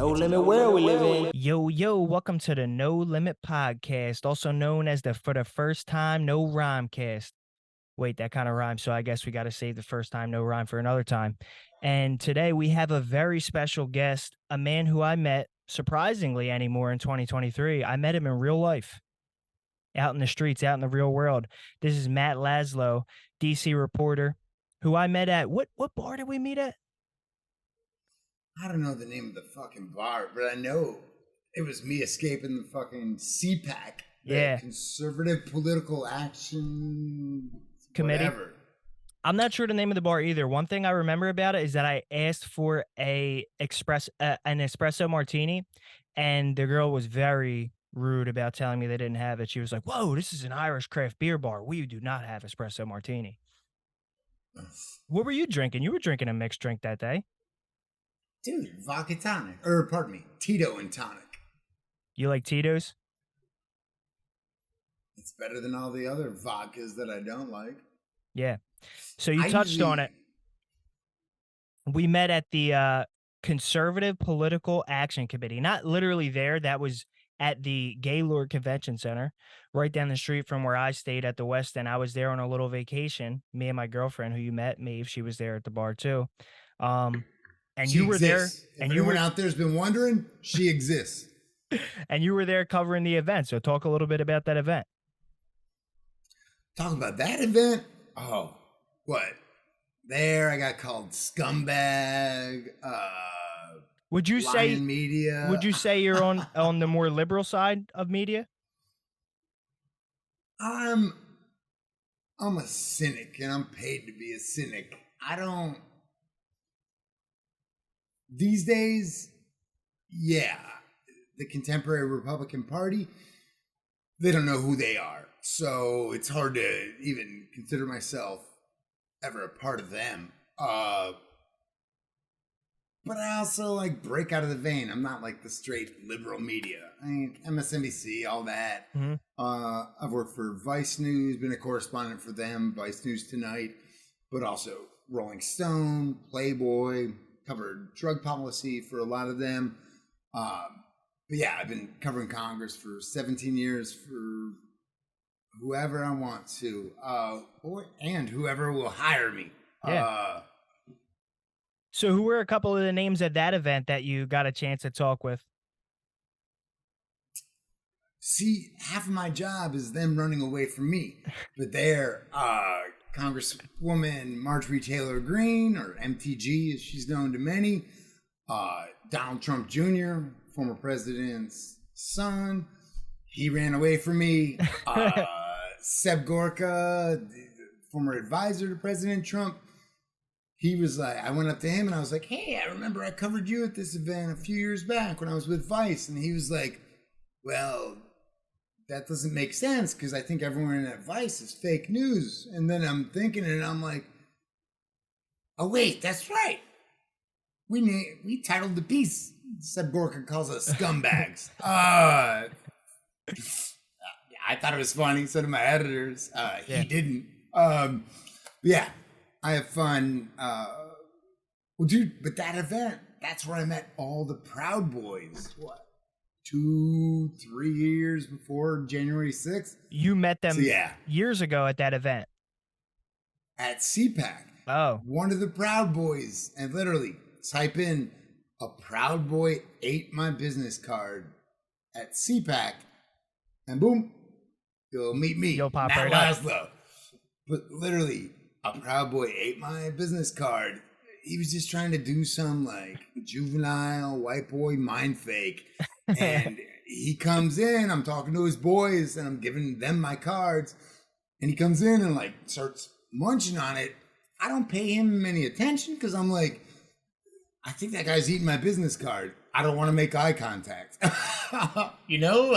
No limit where we living. Yo, welcome to the No Limit Podcast, also known as the For the First Time No Rhyme Cast. Wait, that kind of rhymes, so I guess we got to save the first time no rhyme for another time. And today we have a very special guest, a man who I met surprisingly anymore in 2023. I met him in real life, out in the streets, out in the real world. This is Matt Laslo, DC reporter, who I met at what bar did we meet at? I don't know the name of the fucking bar, but I know it was me escaping the fucking CPAC, the Conservative Political Action Committee. Whatever. I'm not sure the name of the bar either. One thing I remember about it is that I asked for an espresso martini, and the girl was very rude about telling me they didn't have it. She was like, "Whoa, this is an Irish craft beer bar. We do not have espresso martini." What were you drinking? You were drinking a mixed drink that day. Dude, vodka tonic. Or, pardon me, Tito and tonic. You like Tito's? It's better than all the other vodkas that I don't like. Yeah. So you touched on it. We met at the Conservative Political Action Committee. Not literally there. That was at the Gaylord Convention Center, right down the street from where I stayed at the West End. I was there on a little vacation. Me and my girlfriend, who you met, Maeve, she was there at the bar too. And she you were there. If anyone out there's been wondering, she exists. And you were there covering the event. So talk a little bit about that event. Talk about that event? Oh, what? There, I got called scumbag. Would you say media? Would you say you're on the more liberal side of media? I'm a cynic, and I'm paid to be a cynic. These days, yeah, the contemporary Republican Party, they don't know who they are. So it's hard to even consider myself ever a part of them. But I also break out of the vein. I'm not like the straight liberal media. I mean, MSNBC, all that. Mm-hmm. I've worked for Vice News, been a correspondent for them, Vice News Tonight, but also Rolling Stone, Playboy, covered drug policy for a lot of them. But yeah, I've been covering Congress for 17 years for whoever I want to, and whoever will hire me. Yeah. So who were a couple of the names at that event that you got a chance to talk with? See, half of my job is them running away from me. But they're Congresswoman Marjorie Taylor Greene, or MTG as she's known to many, Donald Trump Jr., former president's son, he ran away from me. Seb Gorka, former advisor to President Trump, he was like, I went up to him and I was like, hey, I remember I covered you at this event a few years back when I was with Vice. And he was like, well, that doesn't make sense because I think everyone at Vice is fake news. And then I'm thinking and I'm like, oh, wait, that's right. We titled the piece, Seb Gorka calls us scumbags. I thought it was funny. So did my editors. He didn't. Yeah, I have fun. Well, dude, but that event, that's where I met all the Proud Boys. What? 2-3 years before January 6th. You met them years ago at that event. At CPAC. Oh. One of the Proud Boys. And literally, type in a Proud Boy ate my business card at CPAC. And boom, you'll meet me. You'll pop Matt right Laslo. up. But literally, a Proud Boy ate my business card. He was just trying to do some juvenile white boy mind fake. And he comes in, I'm talking to his boys and I'm giving them my cards. And he comes in and starts munching on it. I don't pay him any attention because I'm like, I think that guy's eating my business card. I don't want to make eye contact. You don't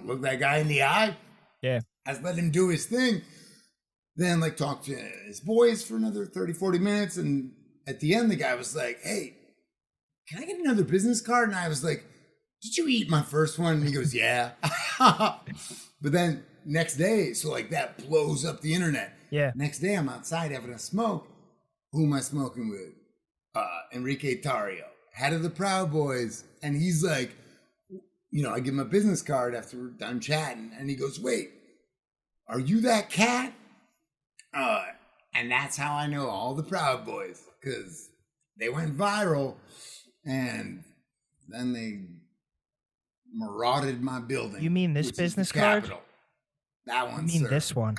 look that guy in the eye. Yeah. I just let him do his thing. Then talk to his boys for another 30-40 minutes. And at the end, the guy was like, hey, can I get another business card? And I was like, did you eat my first one? And he goes, yeah. But then next day, so that blows up the internet. Yeah. Next day, I'm outside having a smoke. Who am I smoking with? Enrique Tarrio, head of the Proud Boys. And he's like, you know, I give him a business card after we're done chatting. And he goes, wait, are you that cat? And that's how I know all the Proud Boys, because they went viral and then they marauded my building. You mean this business card? That one, You mean this one?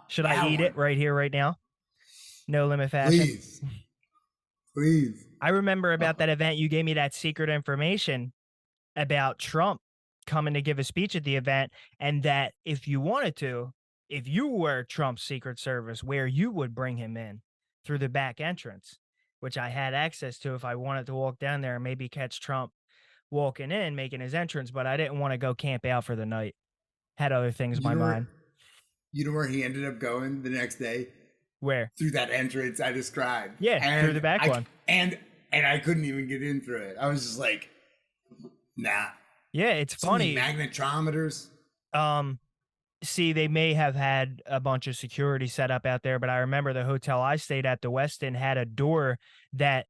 Should I eat it right here, right now? No limit fashion. Please. I remember about that event. You gave me that secret information about Trump coming to give a speech at the event, and that if you wanted to, if you were Trump's Secret Service, where you would bring him in through the back entrance, which I had access to if I wanted to walk down there and maybe catch Trump walking in, making his entrance, but I didn't want to go camp out for the night. Had other things in my mind. You know where he ended up going the next day? Where? Through that entrance I described. Yeah, and through the back one. And I couldn't even get in through it. I was just like, nah. Yeah, it's funny. Magnetometers. See, they may have had a bunch of security set up out there, but I remember the hotel I stayed at, the Westin, had a door that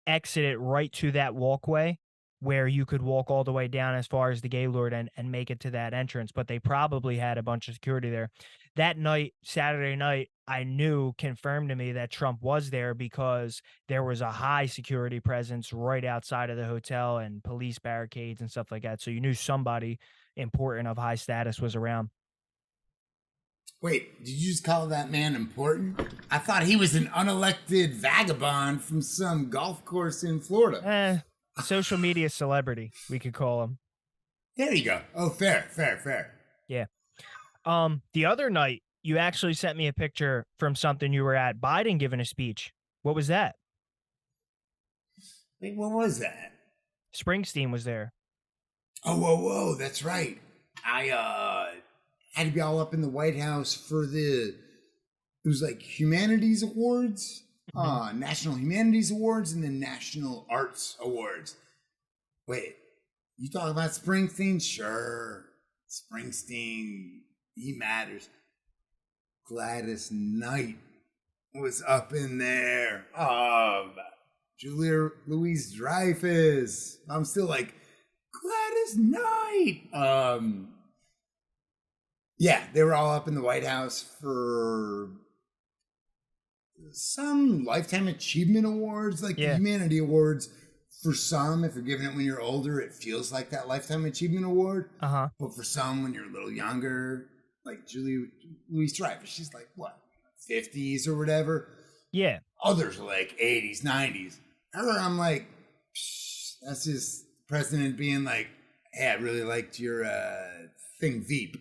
exited right to that walkway where you could walk all the way down as far as the Gaylord and make it to that entrance. But they probably had a bunch of security there. That night, Saturday night, I knew, confirmed to me that Trump was there because there was a high security presence right outside of the hotel and police barricades and stuff like that. So you knew somebody important of high status was around. Wait, did you just call that man important? I thought he was an unelected vagabond from some golf course in Florida. Social media celebrity, we could call him. There you go. Oh, fair. Yeah. The other night, you actually sent me a picture from something you were at, Biden giving a speech. What was that? Wait, what was that? Springsteen was there. Oh, whoa, that's right. I had to be all up in the White House for it was like Humanities Awards, National Humanities Awards, and then National Arts Awards. Wait, you talking about Springsteen? Sure. Springsteen, he matters. Gladys Knight was up in there. Julia Louis-Dreyfus. I'm still like, Gladys Knight. Yeah, they were all up in the White House for some Lifetime Achievement Awards, like the Humanity Awards. For some, if you're giving it when you're older, it feels like that Lifetime Achievement Award. But for some, when you're a little younger, like Julia Louis-Dreyfus, she's like, what, 50s or whatever? Yeah. Others are like 80s, 90s. Her, I'm like, that's just president being like, hey, I really liked your thing Veep.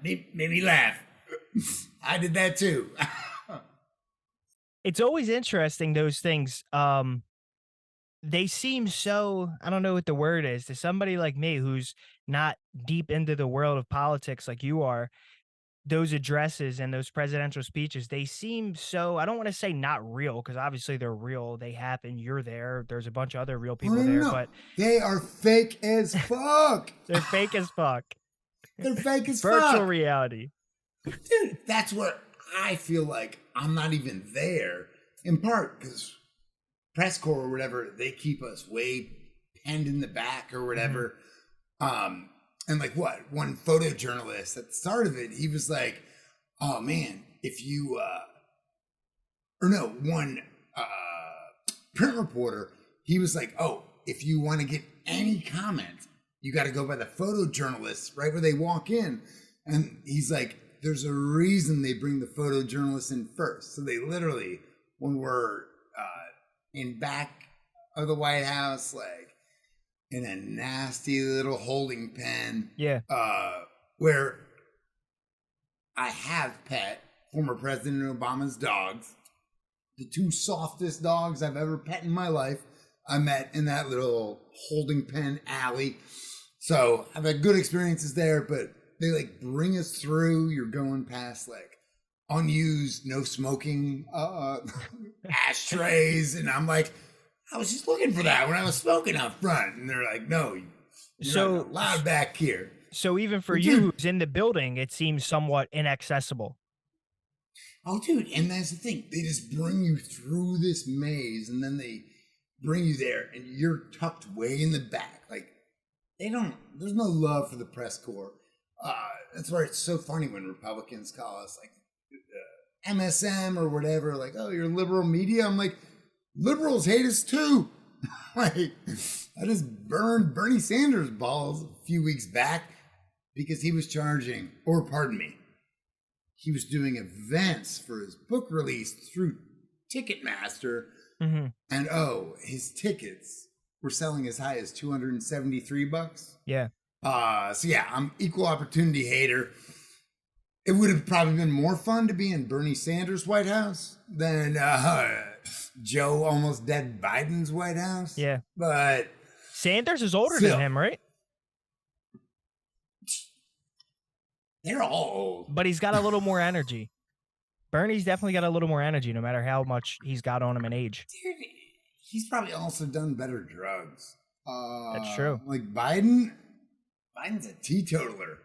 made me laugh. I did that too. It's always interesting, those things. They seem so, I don't know what the word is, to somebody like me who's not deep into the world of politics like you are. Those addresses and those presidential speeches, they seem so, I don't want to say not real, because obviously they're real. They happen. You're there. There's a bunch of other real people there, but they are fake as fuck. They're fake as fuck. They're fake as Virtual fuck. Virtual reality. Dude, that's what I feel like. I'm not even there, in part because press corps or whatever, they keep us way penned in the back or whatever. And like what? One photojournalist at the start of it, he was like, oh man, if you, one print reporter, he was like, oh, if you want to get any comment, you got to go by the photojournalists right where they walk in. And he's like, there's a reason they bring the photojournalists in first. So they literally, when we're in back of the White House, like in a nasty little holding pen, where I have pet former President Obama's dogs, the two softest dogs I've ever pet in my life, I met in that little holding pen alley. So I've had good experiences there, but they like bring us through. You're going past like unused, no smoking ashtrays. And I'm like, I was just looking for that when I was smoking out front. And they're like, no, you're not allowed back here. So even for you who's in the building, it seems somewhat inaccessible. Oh, dude, and that's the thing. They just bring you through this maze, and then they bring you there, and you're tucked way in the back. Like, there's no love for the press corps. That's why it's so funny when Republicans call us, like, MSM or whatever, like, oh, you're liberal media. I'm like, liberals hate us too. Like, I just burned Bernie Sanders' balls a few weeks back because he was charging, or pardon me, he was doing events for his book release through Ticketmaster. Mm-hmm. And his tickets were selling as high as $273. Yeah. So yeah, I'm equal opportunity hater. It would have probably been more fun to be in Bernie Sanders' White House than Joe almost dead Biden's White House. Yeah. But Sanders is older than him, right? They're all old. But he's got a little more energy. Bernie's definitely got a little more energy, no matter how much he's got on him in age. Dude, he's probably also done better drugs. That's true. Like Biden's a teetotaler.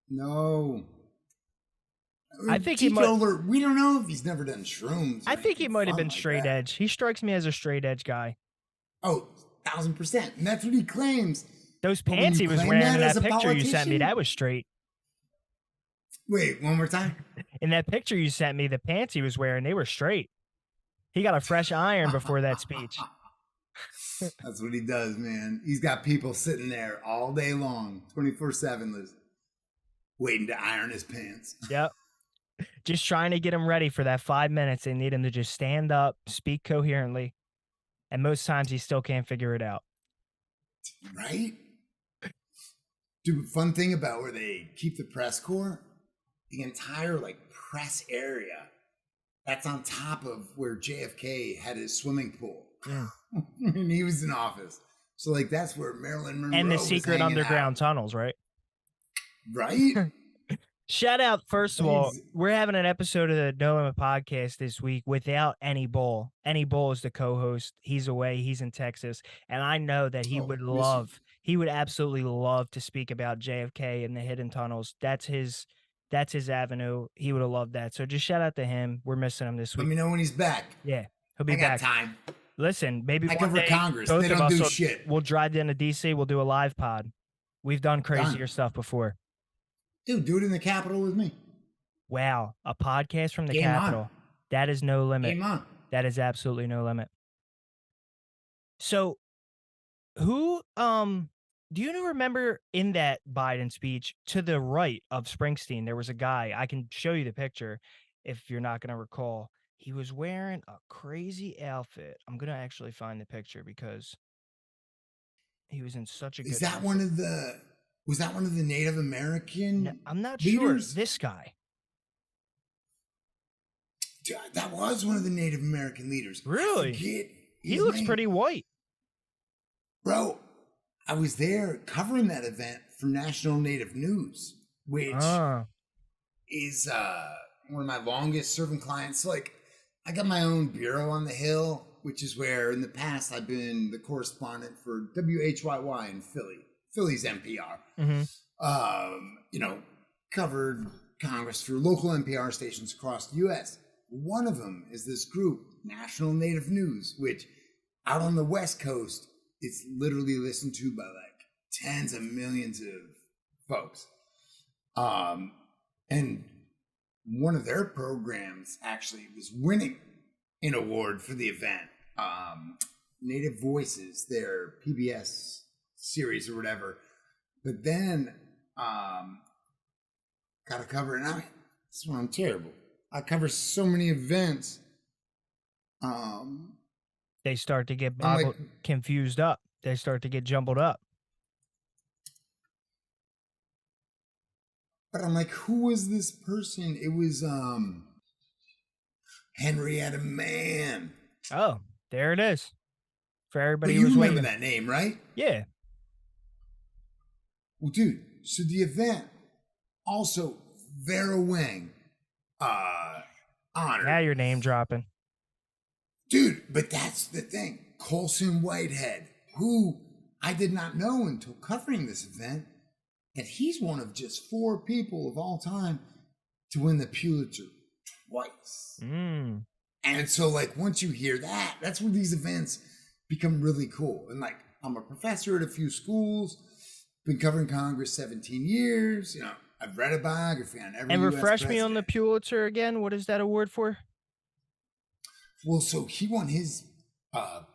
No. I think teetotaler, we don't know if he's never done shrooms. I think he might have been straight edge. He strikes me as a straight edge guy. Oh, 1,000%. And that's what he claims. Those pants he was wearing in that picture you sent me, that was straight. Wait, one more time? In that picture you sent me, the pants he was wearing, they were straight. He got a fresh iron before that speech. That's what he does, man. He's got people sitting there all day long, 24/7, waiting to iron his pants. Yep. Just trying to get him ready for that 5 minutes. They need him to just stand up, speak coherently. And most times he still can't figure it out. Right? Dude, fun thing about where they keep the press corps, the entire press area, that's on top of where JFK had his swimming pool. And he was in office. So that's where Marilyn Monroe and the secret underground tunnels, right? Right? Shout out, first of all, we're having an episode of the No Limit podcast this week without Anybol. Anybol is the co-host. He's away. He's in Texas. And I know that he would absolutely love to speak about JFK and the hidden tunnels. That's his avenue. He would have loved that. So just shout out to him. We're missing him this week. Let me know when he's back. Yeah, he'll be back. I got time. Listen, maybe I one cover day, Congress. both They of don't us do shit. We'll drive down to DC. We'll do a live pod. We've done crazier stuff before. Dude, do it in the Capitol with me. Wow, a podcast from the Game Capitol. on. That is no limit. Game on. That is absolutely no limit. So, who do you remember in that Biden speech to the right of Springsteen, there was a guy, I can show you the picture if you're not going to recall. He was wearing a crazy outfit. I'm going to actually find the picture because he was in such a good Was that one of the Native American No, I'm not leaders? sure. This guy. That was one of the Native American leaders. Really? He looks pretty white. Bro, I was there covering that event for National Native News, which is one of my longest serving clients. So, I got my own bureau on the Hill, which is where in the past I've been the correspondent for WHYY in Philly. Philly's NPR. Mm-hmm. Covered Congress for local NPR stations across the U.S. One of them is this group, National Native News, which out on the West Coast, it's literally listened to by tens of millions of folks. And one of their programs actually was winning an award for the event. Native Voices, their PBS series or whatever. But then got to cover it. And that's why I'm terrible. I cover so many events. They start to get confused up. They start to get jumbled up. But I'm like, who was this person? It was Henrietta Mann. Oh, there it is. For everybody who was waiting. You remember that name, right? Yeah. Well, dude, so the event also Vera Wang honored. Now you're name dropping. Dude, but that's the thing. Colson Whitehead, who I did not know until covering this event, that he's one of just 4 people of all time to win the Pulitzer twice. Mm. And so, like, once you hear that, that's when these events become really cool. And, like, I'm a professor at a few schools, been covering Congress 17 years. You know, I've read a biography on every And US refresh president. me on the Pulitzer again. What is that award for? Well, so he won his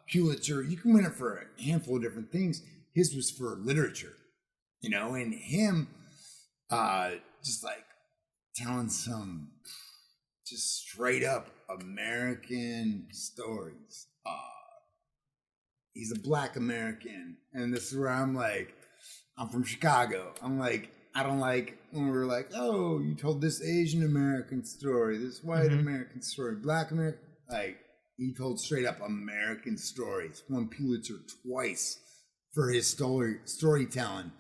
Pulitzer. You can win it for a handful of different things. His was for literature, you know, and him just like telling some just straight up American stories. He's a Black American, and this is where I'm like, I'm from Chicago. I'm like, I don't like when we're like, oh, you told this Asian American story, this white American story, Black American. Like, he told straight up American stories. Won Pulitzer twice for his storytelling.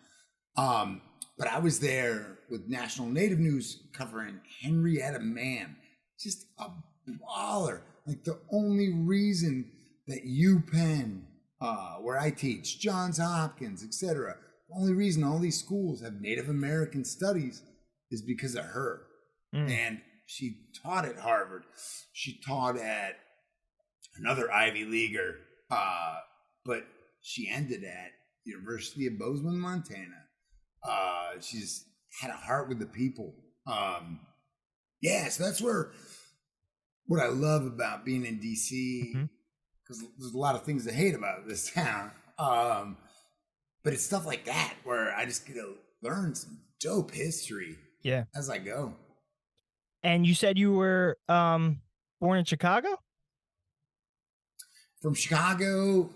But I was there with National Native News covering Henrietta Mann. Just a baller. Like, the only reason that UPenn, where I teach, Johns Hopkins, etc., the only reason all these schools have Native American studies is because of her. And she taught at Harvard. She taught at another Ivy Leaguer, but she ended at University of Bozeman, Montana. She just had a heart with the people. Yeah, so that's what I love about being in DC, because there's a lot of things to hate about this town. But it's stuff like that where I just get to learn some dope history as I go. And you said you were born in Chicago? From Chicago,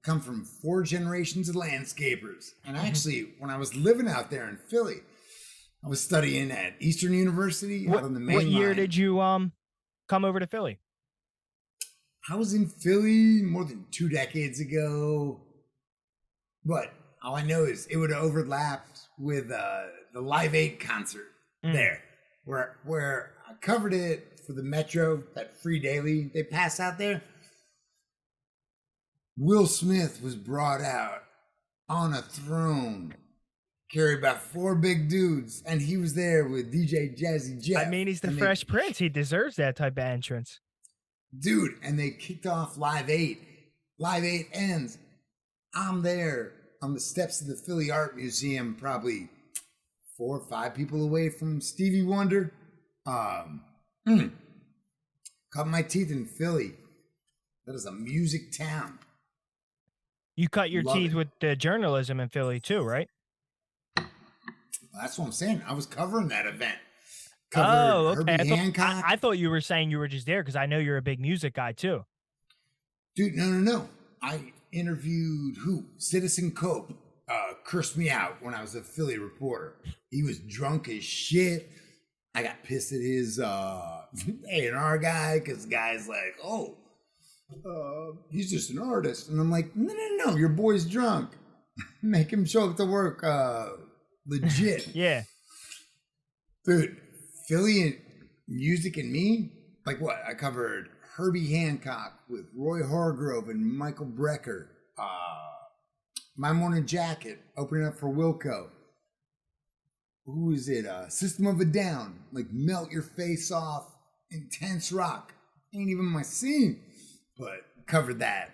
come from 4 generations of landscapers. And actually, when I was living out there in Philly, I was studying at Eastern University out on the main line. What year did you come over to Philly? I was in Philly more than 2 decades ago. But all I know is it would have overlapped with the Live 8 concert there, where I covered it for the Metro, that free daily they pass out there. Will Smith was brought out on a throne, carried by 4 big dudes, and he was there with DJ Jazzy Jeff. I mean, he's the Fresh Prince. He deserves that type of entrance. Dude, and they kicked off Live 8. Live 8 ends. I'm there on the steps of the Philly Art Museum, probably 4 or 5 people away from Stevie Wonder. Cut my teeth in Philly. That is a music town. You cut your teeth with the journalism in Philly too, right? That's what I'm saying. I was covering that event. Okay. Hancock. I thought you were saying you were just there because I know you're a big music guy too. Dude, no. I interviewed Citizen Cope. Cursed me out when I was a Philly reporter. He was drunk as shit. I got pissed at his A&R guy because the guy's like, he's just an artist. And I'm like, no, your boy's drunk. Make him show up to work legit. Yeah. Dude, Philly music and me, like what? I covered Herbie Hancock with Roy Hargrove and Michael Brecker. My Morning Jacket, opening up for Wilco. Who is it? System of a Down, like Melt Your Face Off, Intense Rock. Ain't even my scene, but covered that.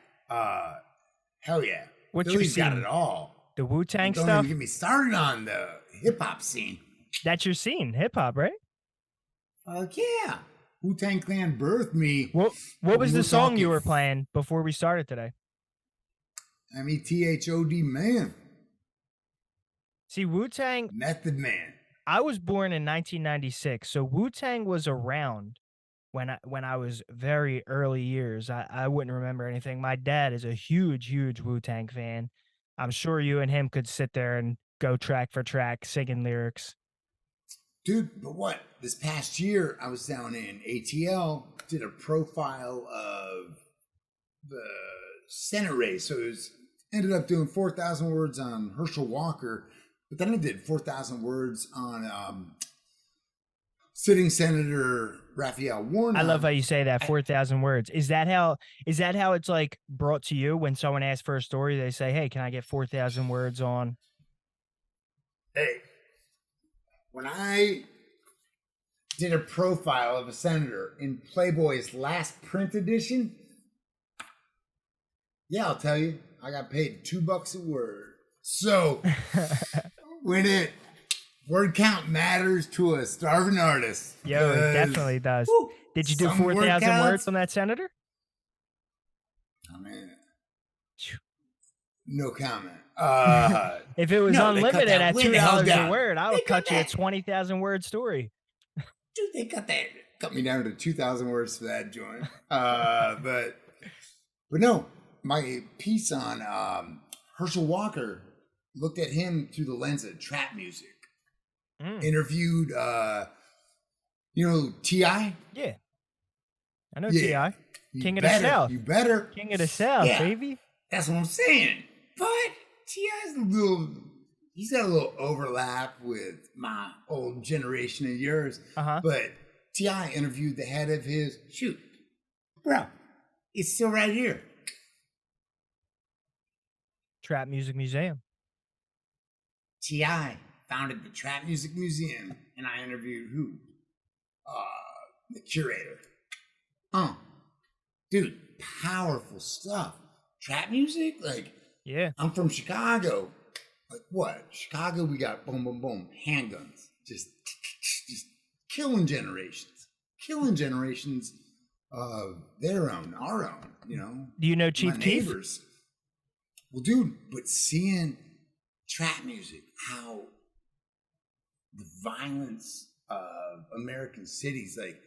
Hell yeah. What's Philly's your got scene? it all. The Wu-Tang Don't stuff? even get me started on the hip-hop scene. That's your scene, hip-hop, right? Fuck yeah. Wu-Tang Clan birthed me. What was the song you were playing before we started today? METHOD Man. See, Wu-Tang... Method Man. I was born in 1996, so Wu-Tang was around when I was very early years. I wouldn't remember anything. My dad is a huge Wu-Tang fan. I'm sure you and him could sit there and go track for track singing lyrics. Dude, but what? This past year, I was down in ATL, did a profile of the Senate race. So it ended up doing 4,000 words on Herschel Walker, but then I did 4,000 words on sitting Senator Raphael Warnock. I love how you say that, 4,000 words. Is that how it's like brought to you when someone asks for a story? They say, "Hey, can I get 4,000 words on?" Hey, when I did a profile of a senator in Playboy's last print edition. Yeah, I'll tell you, I got paid $2 a word. So when word count matters to a starving artist. Yo, it definitely does. Woo, Did you do some word 4,000 words counts. on that senator? I mean, no comment. If it was no, they cut unlimited that at way the hell $2 a down. word, I They would cut cut you a that. 20,000 word story. Dude, they cut me down to 2,000 words for that joint. But no, my piece on Herschel Walker looked at him through the lens of trap music. Interviewed, T.I.? Yeah. I know T.I. King of the South. You better. King of the South, baby. That's what I'm saying. But T.I.'s he's got a little overlap with my old generation and yours. But T.I. interviewed the head of his, bro, it's still right here. Trap Music Museum. T.I. founded the Trap Music Museum, and I interviewed who? The curator. Dude, powerful stuff. Trap music, like, yeah. I'm from Chicago. Like what? Chicago, we got boom, boom, boom, handguns, just killing generations of their own, our own. Do you know Chief Keef? Well, dude, but seeing trap music, how the violence of American cities, like,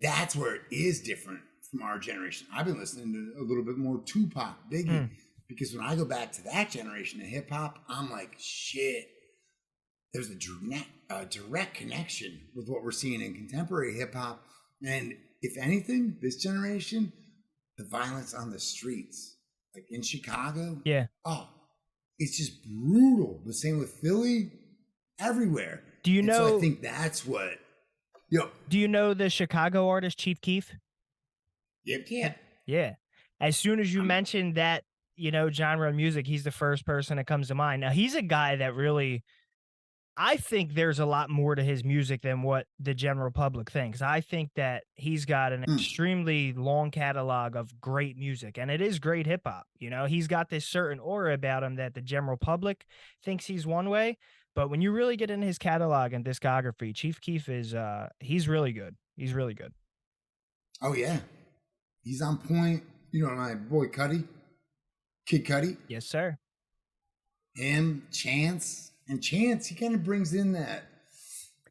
that's where it is different from our generation. I've been listening to a little bit more Tupac, Biggie, because when I go back to that generation of hip hop, I'm like, shit. There's a direct connection with what we're seeing in contemporary hip hop, and if anything, this generation, the violence on the streets, like in Chicago, it's just brutal. The same with Philly, everywhere. Do you know? So I think that's what. Do you know the Chicago artist Chief Keef? Yep. Yeah. As soon as you mentioned that, genre of music, he's the first person that comes to mind. Now, he's a guy that really, I think there's a lot more to his music than what the general public thinks. I think that he's got an extremely long catalog of great music, and it is great hip hop. He's got this certain aura about him that the general public thinks he's one way. But when you really get in his catalog and discography, Chief Keef is, he's really good. He's really good. Oh, yeah. He's on point. My boy Cudi, Kid Cudi. Yes, sir. Him, Chance. And Chance, he kind of brings in that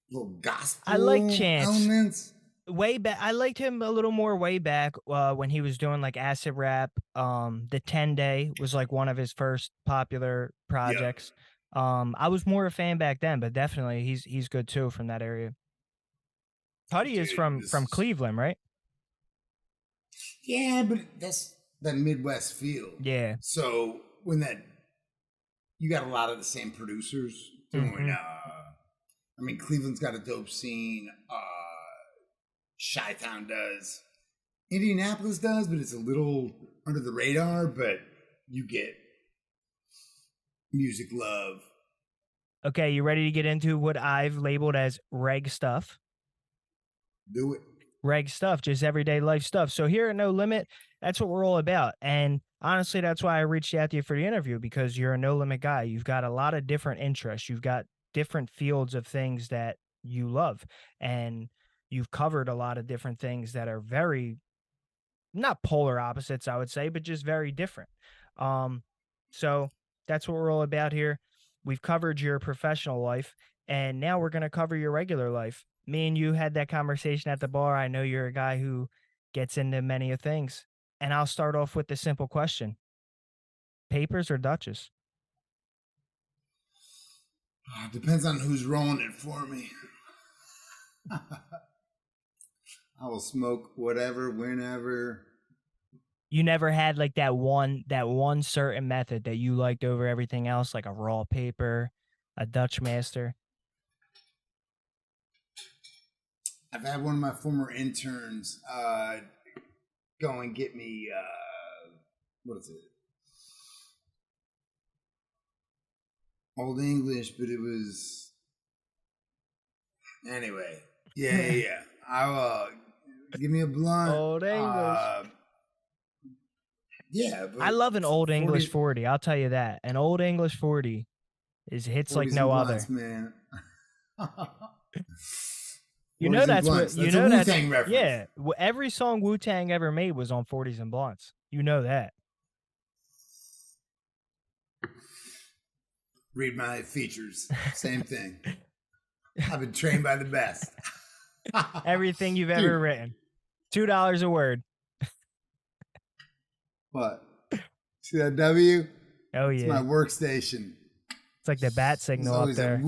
little gospel I like Chance. elements. Way back, I liked him a little more way back when he was doing like acid rap. The 10 Day was like one of his first popular projects. I was more a fan back then, but definitely he's good too from that area. Cudi is from Cleveland, right? Yeah, but that's that Midwest feel. Yeah. So when you got a lot of the same producers doing. Cleveland's got a dope scene. Chi-Town does. Indianapolis does, but it's a little under the radar. But you get music love. Okay, you ready to get into what I've labeled as reg stuff? Do it. Reg stuff, just everyday life stuff. So here at No Limit, that's what we're all about. And honestly, that's why I reached out to you for the interview, because you're a no limit guy. You've got a lot of different interests. You've got different fields of things that you love. And you've covered a lot of different things that are very, not polar opposites, I would say, but just very different. So that's what we're all about here. We've covered your professional life, and now we're going to cover your regular life. Me and you had that conversation at the bar. I know you're a guy who gets into many of things. And I'll start off with the simple question. Papers or Dutchess? Depends on who's rolling it for me. I will smoke whatever, whenever. You never had like that one certain method that you liked over everything else, like a raw paper, a Dutch master? I've had one of my former interns go and get me, what is it? Old English, but it was Anyway, yeah. I'll give me a blunt. Old English. Yeah, but I love an old 40, English 40. I'll tell you that. An old English 40 is hits like 40s no and other. blunts, man. You know 40s and that's blunts. what you That's a know. That's Wu-Tang reference. yeah. Every song Wu Tang ever made was on 40s and blunts. You know that. Read my features. Same thing. I've been trained by the best. Everything you've ever written. $2 a word. What? See that W? Oh It's yeah. my workstation. It's like the bat signal up there.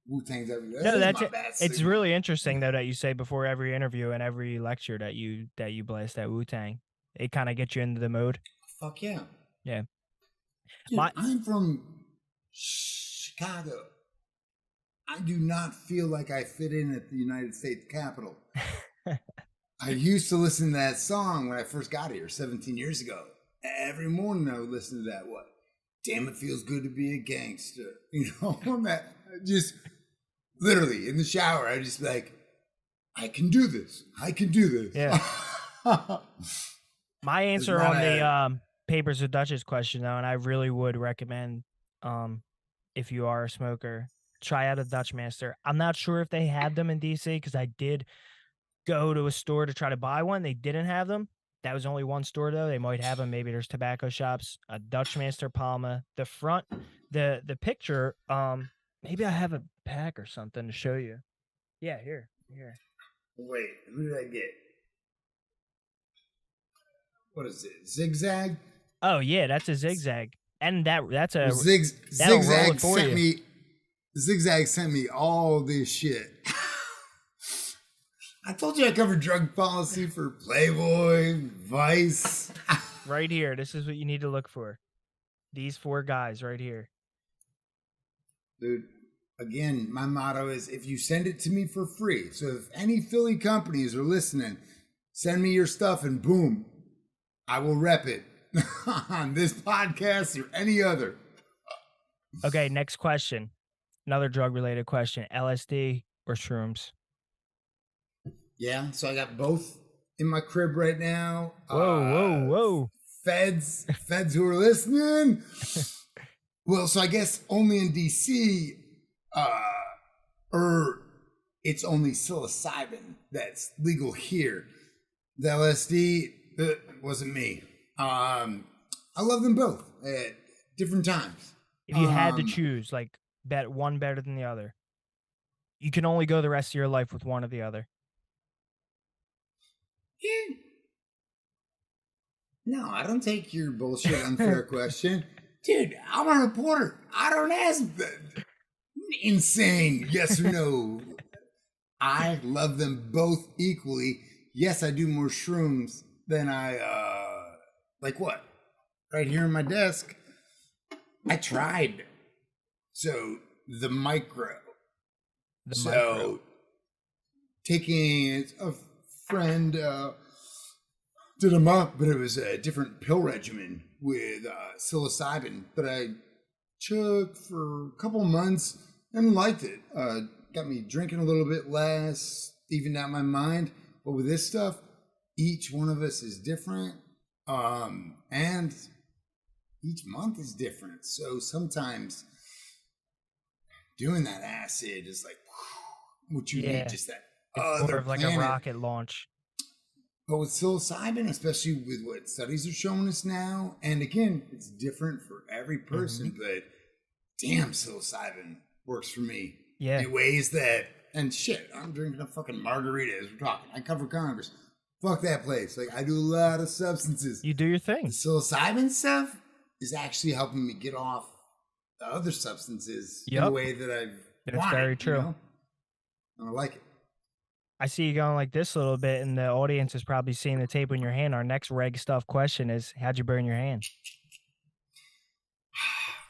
Wu-Tang's everywhere. No, that's my it. bat It's signal. really interesting though that you say before every interview and every lecture that you blast that Wu Tang. It kind of gets you into the mode. Fuck yeah. Yeah. Dude, I'm from Chicago. I do not feel like I fit in at the United States Capitol. I used to listen to that song when I first got here 17 years ago. Every morning I would listen to that. What? Damn, it feels good to be a gangster. You know, that just literally in the shower, I just like, I can do this. I can do this. Yeah. My answer on the Papers of Duchess question though, and I really would recommend if you are a smoker, try out a Dutch Master. I'm not sure if they had them in DC because I did go to a store to try to buy one. They didn't have them. That was only one store though. They might have them. Maybe there's tobacco shops. A Dutch Master Palma. The front, the picture. Maybe I have a pack or something to show you. Yeah, here. Wait, who did I get? What is it? Zigzag? Oh yeah, that's a zigzag, and that's a Zigzag sent me. Zigzag sent me all this shit. I told you I covered drug policy for Playboy, Vice. Right here. This is what you need to look for. These 4 guys right here. Dude, again, my motto is if you send it to me for free. So if any Philly companies are listening, send me your stuff and boom, I will rep it on this podcast or any other. Okay, next question. Another drug-related question. LSD or shrooms? Yeah, so I got both in my crib right now. Whoa. Feds who are listening. Well, so I guess only in DC, or it's only psilocybin that's legal here. The LSD wasn't me. I love them both at different times. If you had to choose, like, bet one better than the other, you can only go the rest of your life with one or the other. Yeah. No, I don't take your bullshit unfair question. Dude, I'm a reporter. I don't ask insane yes or no. I love them both equally. Yes, I do more shrooms than I, like what? Right here on my desk. I tried. So, the micro. Taking a friend did them up, but it was a different pill regimen with psilocybin that I took for a couple months and liked it. Got me drinking a little bit less, evened out my mind. But with this stuff, each one of us is different, and each month is different. So sometimes doing that acid is like what you need, just that it's other more of like planet. a rocket launch. But with psilocybin, especially with what studies are showing us now, and again, it's different for every person, but damn, psilocybin works for me in ways that, and shit, I'm drinking a fucking margarita as we're talking. I cover Congress. Fuck that place. Like, I do a lot of substances. You do your thing. The psilocybin stuff is actually helping me get off the other substances in a way that I've wanted. Very true. You know? And I like it. I see you going like this a little bit, and the audience is probably seeing the tape in your hand. Our next reg stuff question is, how'd you burn your hand?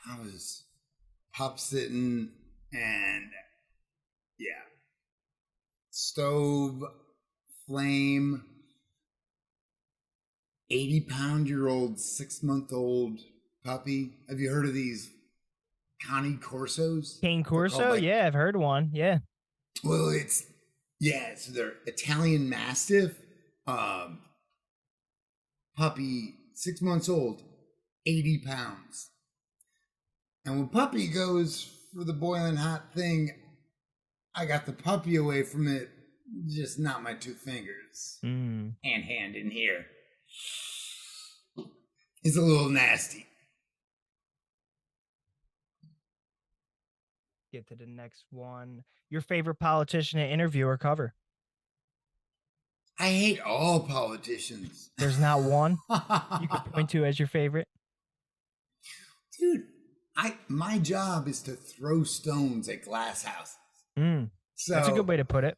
I was pop sitting and stove, flame, 80-pound-year-old, 6-month-old puppy. Have you heard of these Cane Corsos? Cane Corso? Like, yeah, I've heard one. Yeah. Well, so they're Italian Mastiff, puppy, 6 months old, 80 pounds. And when puppy goes for the boiling hot thing, I got the puppy away from it, just not my 2 fingers. Mm. And hand in here. It's a little nasty. Get to the next one. Your favorite politician to interview or cover? I hate all politicians. There's not one you could point to as your favorite? Dude, my job is to throw stones at glass houses. So that's a good way to put it.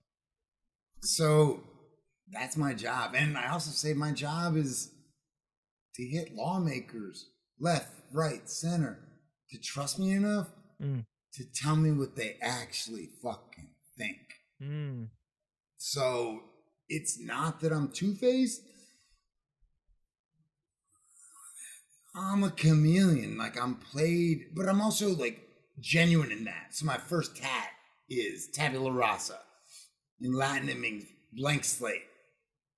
So that's my job. And I also say my job is to get lawmakers, left, right, center, to trust me enough to tell me what they actually fucking think. So it's not that I'm two-faced. I'm a chameleon. Like, I'm played, but I'm also like genuine in that. So my first tat is tabula rasa. In Latin, it means blank slate.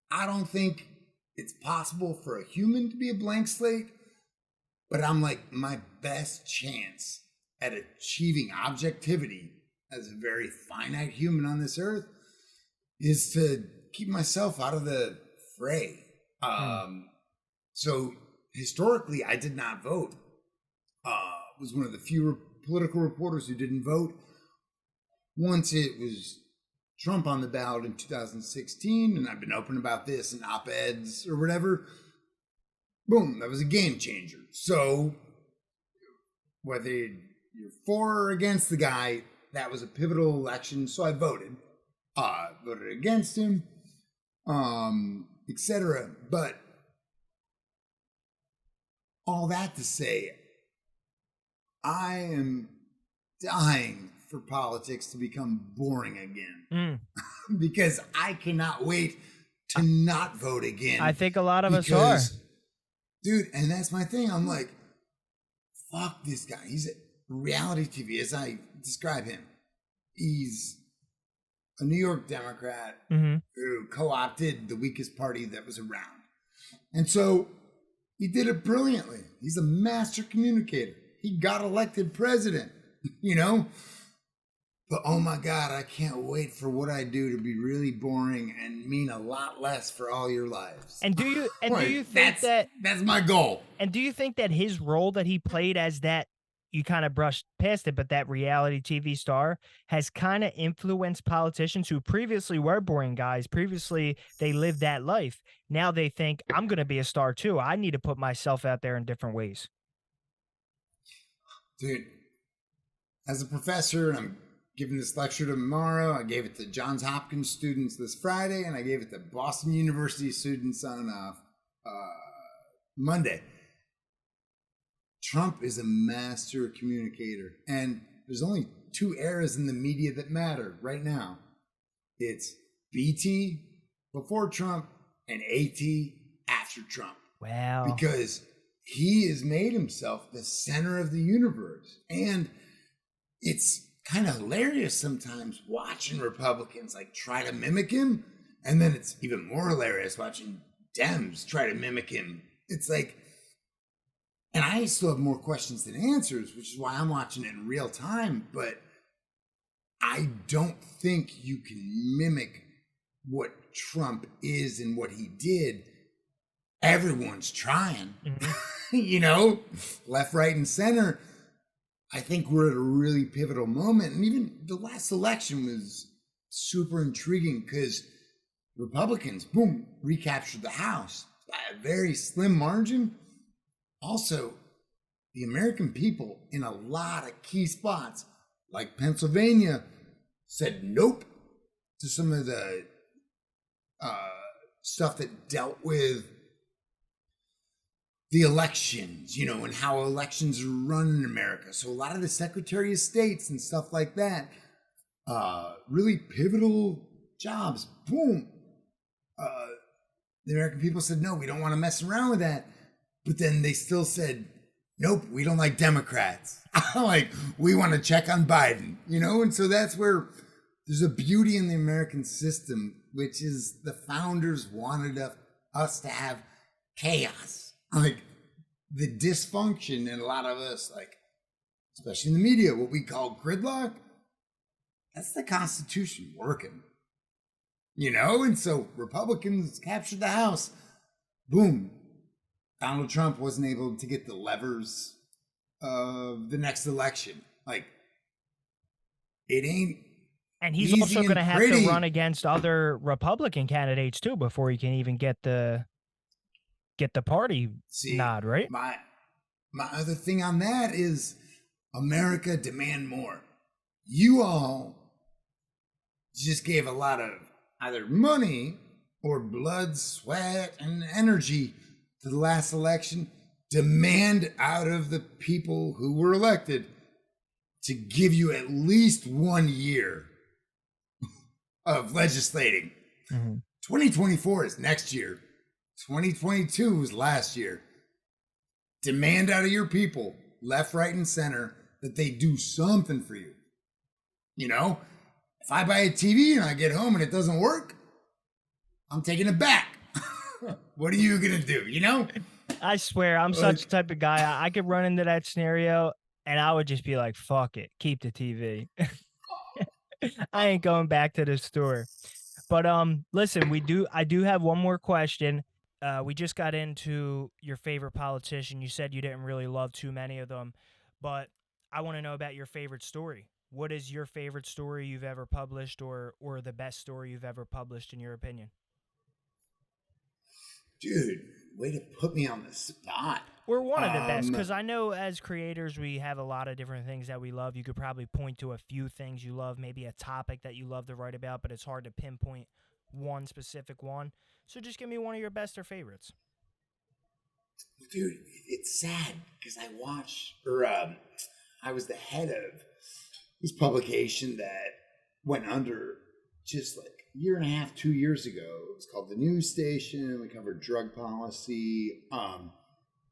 I don't think it's possible for a human to be a blank slate, but I'm like, my best chance at achieving objectivity as a very finite human on this earth is to keep myself out of the fray. So historically, I did not vote. Was one of the few political reporters who didn't vote. Once it was Trump on the ballot in 2016, and I've been open about this in op-eds or whatever, boom, that was a game changer. So whether you're for or against the guy, that was a pivotal election, so I voted. Voted against him, etc. But all that to say, I am dying for politics to become boring again. Because I cannot wait to not vote again. I think a lot of us are. Dude, and that's my thing. I'm like, fuck this guy. He's a reality TV, as I describe him. He's a New York Democrat who co-opted the weakest party that was around. And so he did it brilliantly. He's a master communicator. He got elected president, you know? But oh my God, I can't wait for what I do to be really boring and mean a lot less for all your lives. And do you think that's my goal? And do you think that his role that he played as that, you kind of brushed past it, but that reality TV star has kind of influenced politicians who previously were boring guys? Previously, they lived that life. Now they think, I'm going to be a star too. I need to put myself out there in different ways. Dude, as a professor, and I'm giving this lecture tomorrow, I gave it to Johns Hopkins students this Friday, and I gave it to Boston University students on Monday. Trump is a master communicator, and there's only 2 eras in the media that matter right now. It's BT before Trump and AT after Trump. Wow. Because he has made himself the center of the universe. And it's kind of hilarious sometimes watching Republicans like try to mimic him. And then it's even more hilarious watching Dems try to mimic him. It's like, and I still have more questions than answers, which is why I'm watching it in real time. But I don't think you can mimic what Trump is and what he did. Everyone's trying, you know, left, right, and center. I think we're at a really pivotal moment. And even the last election was super intriguing because Republicans, boom, recaptured the House by a very slim margin. Also, the American people in a lot of key spots, like Pennsylvania, said nope to some of the stuff that dealt with the elections, you know, and how elections are run in America. So a lot of the Secretary of States and stuff like that, really pivotal jobs, boom. The American people said, no, we don't want to mess around with that. But then they still said, nope, we don't like Democrats. Like, we want to check on Biden, you know? And so that's where there's a beauty in the American system, which is the founders wanted us to have chaos. Like the dysfunction in a lot of us, like, especially in the media, what we call gridlock, that's the Constitution working. You know, and so Republicans captured the House. Boom. Donald Trump wasn't able to get the levers of the next election. Like, it ain't. And he's also going to have to run against other Republican candidates too before he can even get the party nod, right? My other thing on that is America demand more. You all just gave a lot of either money or blood, sweat, and energy to the last election. Demand out of the people who were elected to give you at least 1 year of legislating. 2024 is next year. 2022 was last year. Demand out of your people, left, right, and center, that they do something for you. You know, if I buy a TV and I get home and it doesn't work, I'm taking it back. What are you going to do, you know? I swear, I'm such a type of guy. I could run into that scenario and I would just be like, fuck it, keep the TV. I ain't going back to the store. But listen, I do have one more question. We just got into your favorite politician. You said you didn't really love too many of them, but I want to know about your favorite story. What is your favorite story you've ever published, or the best story you've ever published in your opinion? Dude, way to put me on the spot. We're one of the best, because I know as creators we have a lot of different things that we love. You could probably point to a few things you love, maybe a topic that you love to write about, but it's hard to pinpoint one specific one. So just give me one of your best or favorites. Dude, it's sad because I was the head of this publication that went under just like a year and a half, 2 years ago. It was called The News Station. We covered drug policy.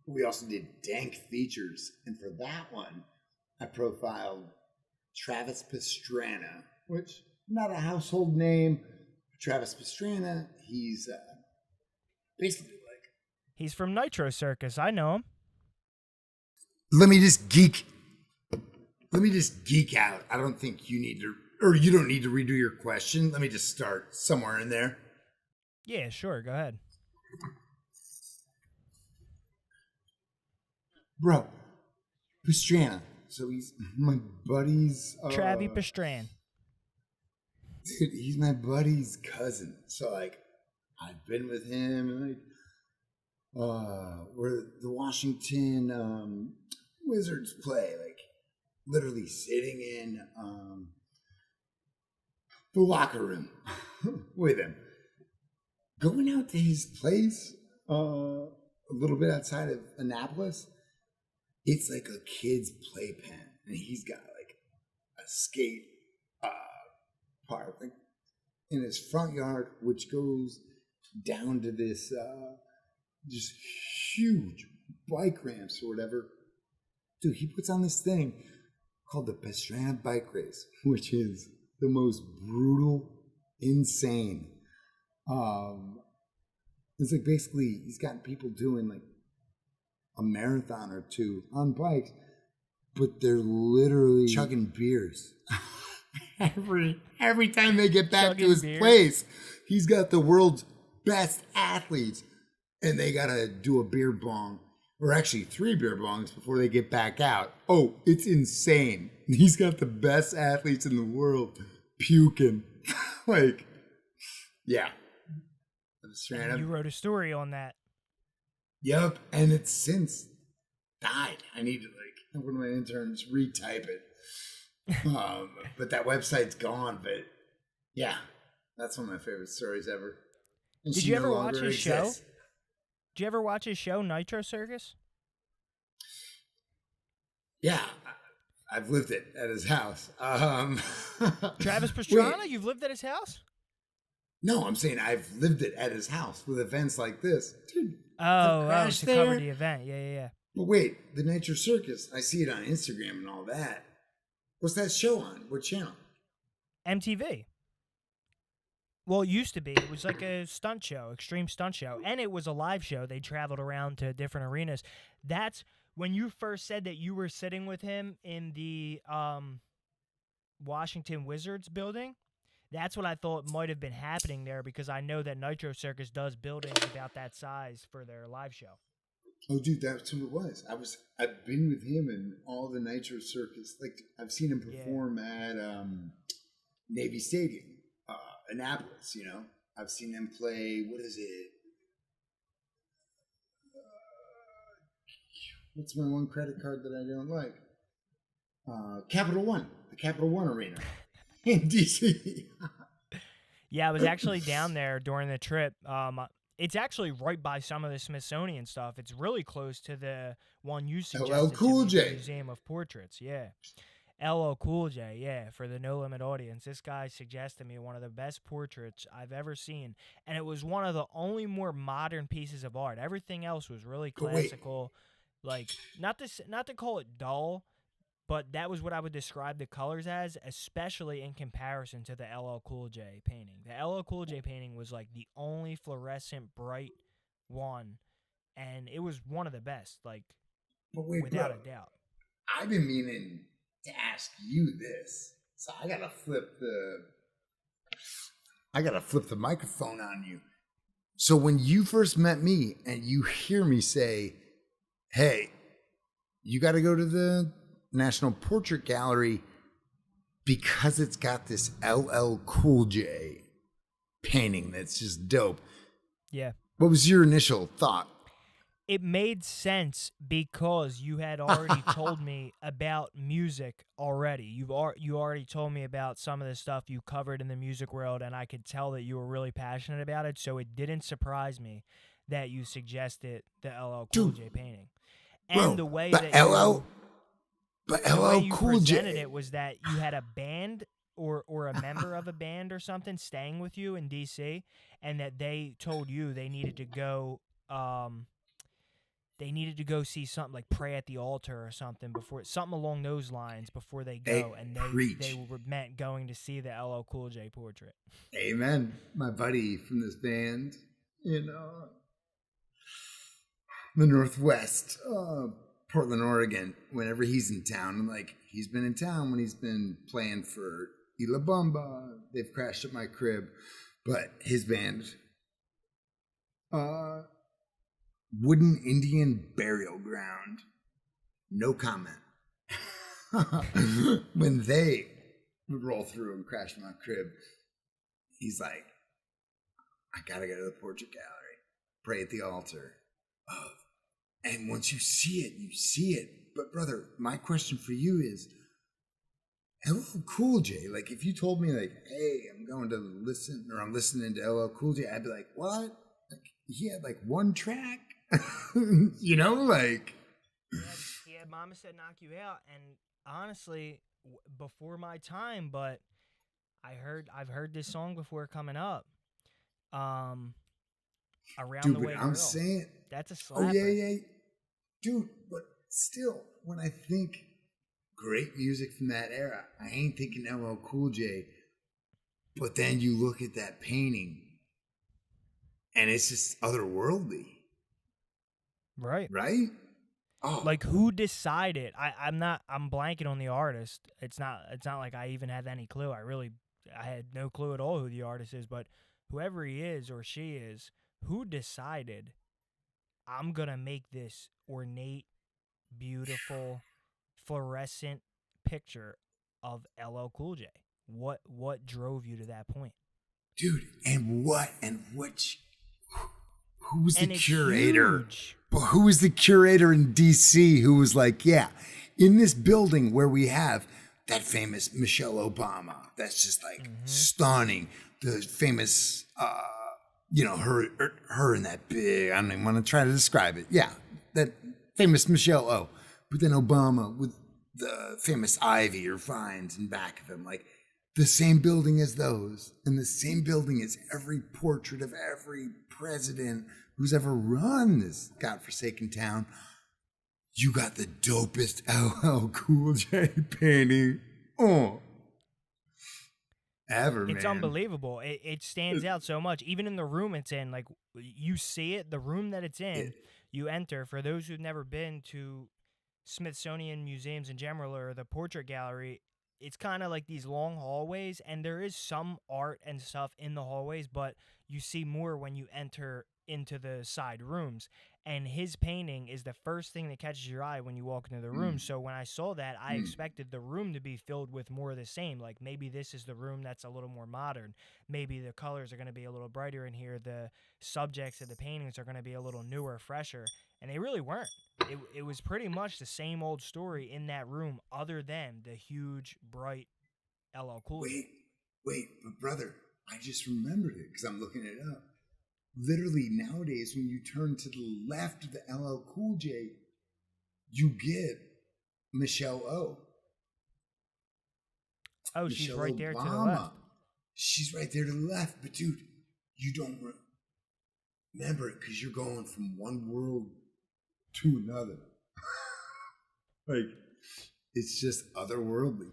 We also did dank features. And for that one, I profiled Travis Pastrana, which not a household name. Travis Pastrana, he's basically like... He's from Nitro Circus. I know him. Let me just geek out. I don't think you need to, or you don't need to redo your question. Let me just start somewhere in there. Yeah, sure. Go ahead. Bro, Pastrana. So he's my buddy's... Travis Pastrana. Dude, he's my buddy's cousin. So, like, I've been with him, and, like, where the Washington Wizards play, like, literally sitting in the locker room with him. Going out to his place a little bit outside of Annapolis, it's like a kid's playpen. And he's got, like, a skate park like, in his front yard, which goes down to this just huge bike ramps or whatever. Dude, he puts on this thing called the Pastrana Bike Race, which is the most brutal, insane. It's like basically he's got people doing like a marathon or two on bikes, but they're literally chugging beers. Every time they get back to his place, he's got the world's best athletes, and they gotta do a beer bong, or actually 3 beer bongs before they get back out. Oh, it's insane. He's got the best athletes in the world puking. Like, yeah. You wrote a story on that. Yep, and it's since died. I need to, like, one of my interns retype it. But that website's gone. But yeah, that's one of my favorite stories ever. And Did you ever watch his show? Did you ever watch his show, Nitro Circus? Yeah, I've lived it at his house. Travis Pastrana, you've lived at his house? No, I'm saying I've lived it at his house with events like this. Dude, to cover the event. Yeah. But wait, the Nitro Circus, I see it on Instagram and all that. What's that show on? What channel? MTV. Well, it used to be. It was like a stunt show, extreme stunt show, and it was a live show. They traveled around to different arenas. That's when you first said that you were sitting with him in the Washington Wizards building. That's what I thought might have been happening there, because I know that Nitro Circus does buildings about that size for their live show. Oh, dude, that's who it was. I've been with him in all the Nitro Circus. Like, I've seen him perform at Navy Stadium, Annapolis. You know, I've seen him play. What is it? What's my one credit card that I don't like? Capital One, the Capital One Arena in DC. Yeah, I was actually down there during the trip. It's actually right by some of the Smithsonian stuff. It's really close to the one you suggested, LL Cool to the J. Museum of Portraits. Yeah, LL Cool J. Yeah, for the No Limit audience, this guy suggested me one of the best portraits I've ever seen, and it was one of the only more modern pieces of art. Everything else was really classical. Like, not to call it dull, but that was what I would describe the colors as, especially in comparison to the LL Cool J painting. The LL Cool J painting was like the only fluorescent bright one, and it was one of the best, like, without a doubt. I've been meaning to ask you this, so I gotta flip the microphone on you. So when you first met me and you hear me say, "Hey, you got to go to the National Portrait Gallery because it's got this LL Cool J painting that's just dope." Yeah. What was your initial thought? It made sense because you had already told me about music already. You already told me about some of the stuff you covered in the music world, and I could tell that you were really passionate about it, so it didn't surprise me that you suggested the LL Cool J painting. And Bro, the way but that LL Cool presented J, it was that you had a band or a member of a band or something staying with you in DC, and that they told you they needed to go see something, like pray at the altar or something, something along those lines before they go, and they were meant going to see the LL Cool J portrait. Amen. My buddy from this band in the Northwest, Portland, Oregon, whenever he's in town, like, he's been in town when he's been playing for Ila Bumba. They've crashed at my crib, but his band, Wooden Indian Burial Ground, no comment. When they would roll through and crash my crib, he's like, "I gotta go to the portrait gallery, pray at the altar." And once you see it, you see it. But brother, my question for you is, LL Cool J, like, if you told me, like, "Hey, I'm going to listen," or "I'm listening to LL Cool J," I'd be like, "What?" Like, he had like one track. You know, like, He had Mama Said Knock You Out, and honestly, before my time, but I've heard this song before coming up. Around dude, the Way I'm Girl. saying, That's a slapper. oh yeah, dude. But still, when I think great music from that era, I ain't thinking LL Cool J. But then you look at that painting, and it's just otherworldly. Right. Oh, Like, who decided? I'm blanking on the artist. It's not like I even have any clue. I had no clue at all who the artist is, but whoever he is or she is, who decided, I'm gonna make this ornate, beautiful, fluorescent picture of LL Cool J? What drove you to that point? dude, who was the curator? Huge. But who was the curator in DC who was like, yeah, in this building where we have that famous Michelle Obama, that's just like stunning. The famous, her in that big, I don't even want to try to describe it. Yeah, that famous Michelle O. But then Obama with the famous ivy or vines in back of him, like the same building as those, and the same building as every portrait of every president who's ever run this godforsaken town. You got the dopest LL Cool J painting. Oh, ever, It's man. unbelievable. It stands out so much. Even in the room it's in, like you see it, the room that it's in, you enter. For those who've never been to Smithsonian museums in general or the portrait gallery, it's kind of like these long hallways, and there is some art and stuff in the hallways, but you see more when you enter into the side rooms. And his painting is the first thing that catches your eye when you walk into the room. So when I saw that, I expected the room to be filled with more of the same. Like maybe this is the room that's a little more modern. Maybe the colors are going to be a little brighter in here. The subjects of the paintings are going to be a little newer, fresher. And they really weren't. It was pretty much the same old story in that room, other than the huge, bright LL Cool J. Wait, but brother, I just remembered it because I'm looking it up. Literally nowadays, when you turn to the left of the LL Cool J, you get Michelle O. Oh, Michelle she's right there Obama. to the left. She's right there to the left. But dude, you don't remember it because you're going from one world to another. Like, it's just otherworldly.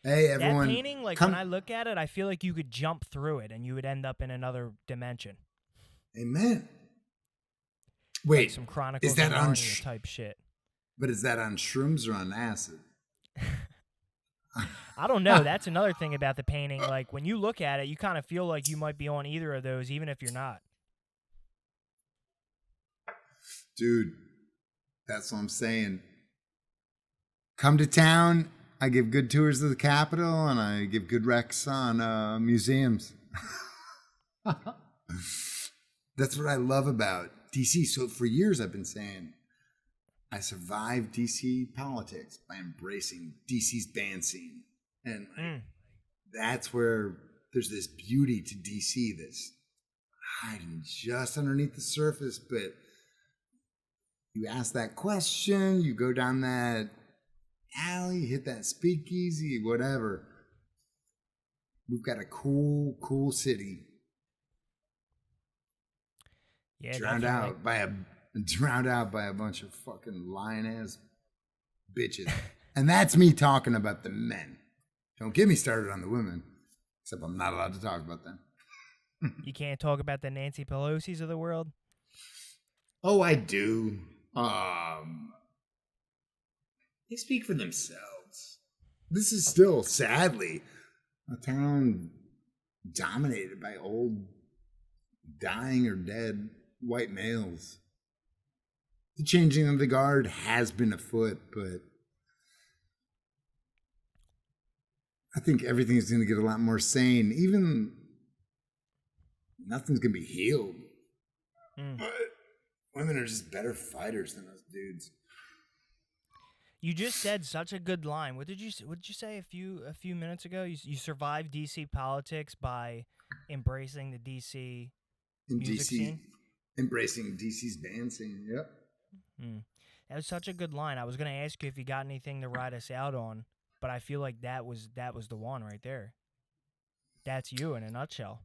Hey, everyone. That painting, like when I look at it, I feel like you could jump through it and you would end up in another dimension. Amen. Wait, like some Chronicles is that of on Narnia type shit? But is that on shrooms or on acid? I don't know. That's another thing about the painting. Like when you look at it, you kind of feel like you might be on either of those, even if you're not. Dude, that's what I'm saying. Come to town. I give good tours of the Capitol, and I give good recs on museums. That's what I love about DC. So for years I've been saying I survived DC politics by embracing DC's band scene. And that's where there's this beauty to DC that's hiding just underneath the surface. But you ask that question, you go down that alley, hit that speakeasy, whatever. We've got a cool city. Yeah, drowned out by a bunch of fucking lying ass bitches. And that's me talking about the men. Don't get me started on the women, except I'm not allowed to talk about them. You can't talk about the Nancy Pelosi's of the world? Oh, I do. They speak for themselves. This is still, sadly, a town dominated by old, dying or dead white males. The changing of the guard has been afoot, but I think everything's going to get a lot more sane. Even nothing's going to be healed. But women are just better fighters than us dudes. You just said such a good line. What did you say a few minutes ago? You survived DC politics by embracing the DC music scene? Embracing DC's band scene. Yep. That was such a good line. I was going to ask you if you got anything to ride us out on, but I feel like that was the one right there. That's you in a nutshell.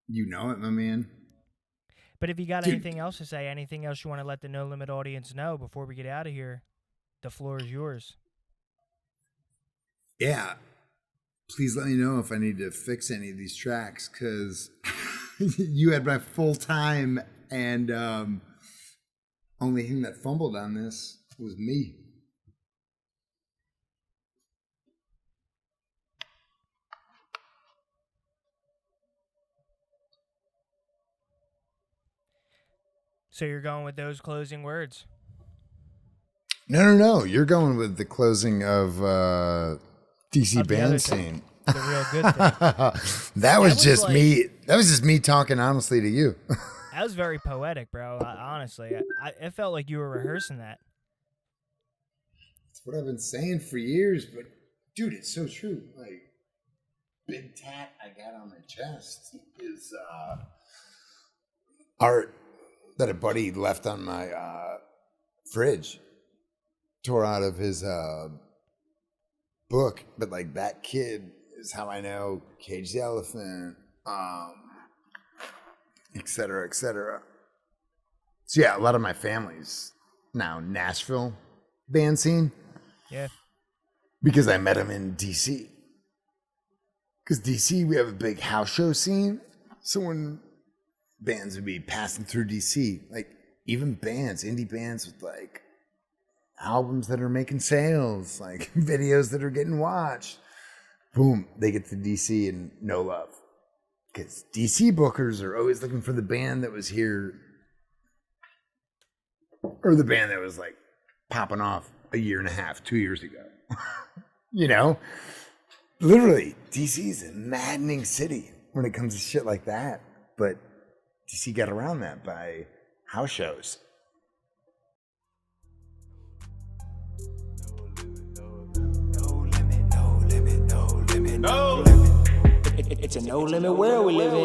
You know it, my man. But if you got anything else to say, anything else you want to let the No Limit audience know before we get out of here, the floor is yours. Yeah. Please let me know if I need to fix any of these tracks, because you had my full time, and only thing that fumbled on this was me. So you're going with those closing words? No. You're going with the closing of DC band scene. The real good thing. That was just like, me. That was just me talking honestly to you. That was very poetic, bro. Honestly, it felt like you were rehearsing that. That's what I've been saying for years, but dude, it's so true. Like, big tat I got on my chest is art that a buddy left on my fridge. Tore out of his book, but like that kid is how I know Cage the Elephant, et cetera, et cetera. So yeah, a lot of my family's now Nashville band scene. Yeah. Because I met him in DC. Because DC, we have a big house show scene. So when bands would be passing through DC, like even bands, indie bands with like albums that are making sales, like videos that are getting watched, boom, they get to DC and no love. Because DC bookers are always looking for the band that was here, or the band that was like popping off a year and a half, 2 years ago. You know? Literally, DC is a maddening city when it comes to shit like that. But DC got around that by house shows. It's a no limit world we live in.